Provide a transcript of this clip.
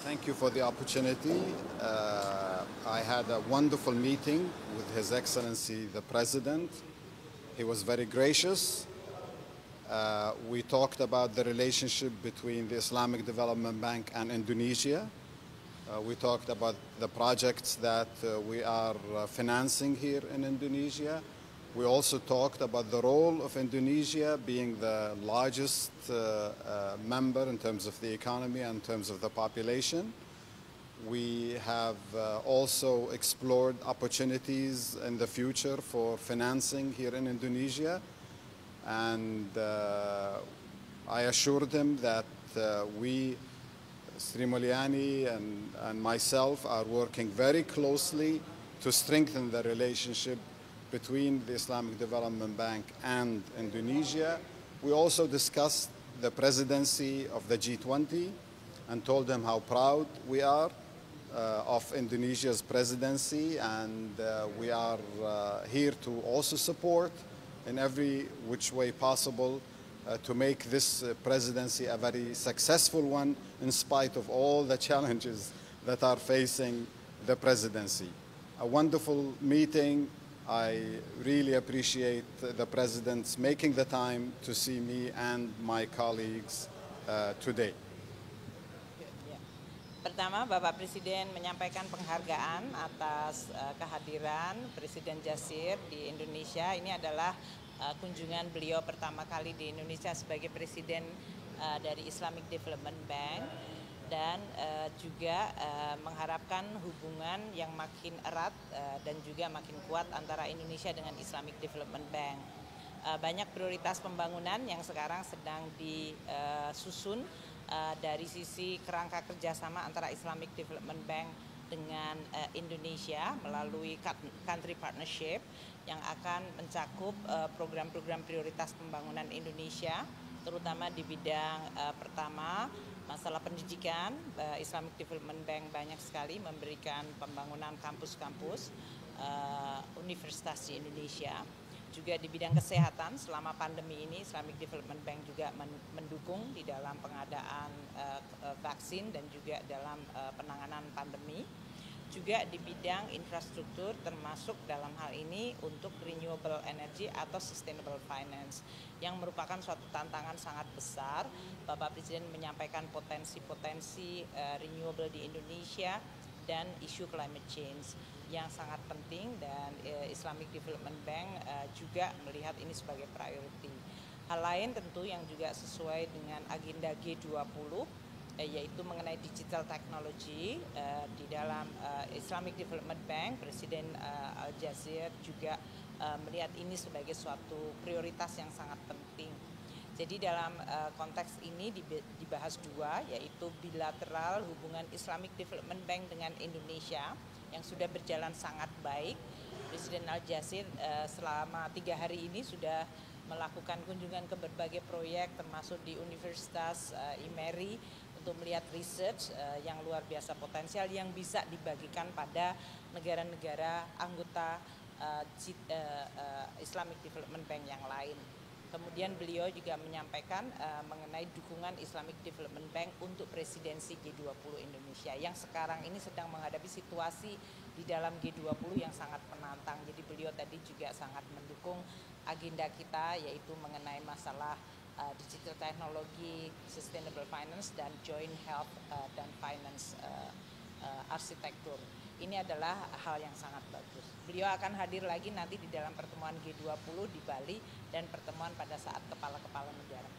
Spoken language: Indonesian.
Thank you for the opportunity. I had a wonderful meeting with His Excellency the President. He was very gracious. We talked about the relationship between the Islamic Development Bank and Indonesia. We talked about the projects that we are financing here in Indonesia. We also talked about the role of Indonesia being the largest member in terms of the economy and in terms of the population. We have also explored opportunities in the future for financing here in Indonesia. And I assured him that we, Sri Mulyani and myself, are working very closely to strengthen the relationship between the Islamic Development Bank and Indonesia. We also discussed the presidency of the G20 and told them how proud we are of Indonesia's presidency, and we are here to also support in every which way possible to make this presidency a very successful one in spite of all the challenges that are facing the presidency. A wonderful meeting. I really appreciate the President's making the time to see me and my colleagues today. Pertama, Bapak Presiden menyampaikan penghargaan atas kehadiran Presiden Jasir di Indonesia. Ini adalah kunjungan beliau pertama kali di Indonesia sebagai Presiden dari Islamic Development Bank. Dan juga mengharapkan hubungan yang makin erat dan juga makin kuat antara Indonesia dengan Islamic Development Bank. Banyak prioritas pembangunan yang sekarang sedang disusun dari sisi kerangka kerjasama antara Islamic Development Bank dengan Indonesia melalui country partnership yang akan mencakup program-program prioritas pembangunan Indonesia, terutama di bidang pertama masalah pendidikan. Islamic Development Bank banyak sekali memberikan pembangunan kampus-kampus universitas di Indonesia. Juga di bidang kesehatan selama pandemi ini Islamic Development Bank juga mendukung di dalam pengadaan vaksin dan juga dalam penanganan pandemi. Juga di bidang infrastruktur termasuk dalam hal ini untuk renewable energy atau sustainable finance yang merupakan suatu tantangan sangat besar. Bapak Presiden menyampaikan potensi-potensi renewable di Indonesia dan isu climate change yang sangat penting, dan Islamic Development Bank juga melihat ini sebagai priority. Hal lain tentu yang juga sesuai dengan agenda G20 yaitu mengenai digital technology. Di dalam Islamic Development Bank, Presiden Al-Jazir juga melihat ini sebagai suatu prioritas yang sangat penting. Jadi dalam konteks ini dibahas dua, yaitu bilateral hubungan Islamic Development Bank dengan Indonesia yang sudah berjalan sangat baik. Presiden Al-Jazir selama 3 hari ini sudah melakukan kunjungan ke berbagai proyek termasuk di Universitas IMERI untuk melihat research yang luar biasa potensial yang bisa dibagikan pada negara-negara anggota Islamic Development Bank yang lain. Kemudian beliau juga menyampaikan mengenai dukungan Islamic Development Bank untuk presidensi G20 Indonesia yang sekarang ini sedang menghadapi situasi di dalam G20 yang sangat menantang. Jadi beliau tadi juga sangat mendukung agenda kita, yaitu mengenai masalah digital technology, sustainable finance, dan joint health dan finance arsitektur. Ini adalah hal yang sangat bagus. Beliau akan hadir lagi nanti di dalam pertemuan G20 di Bali dan pertemuan pada saat kepala-kepala negara.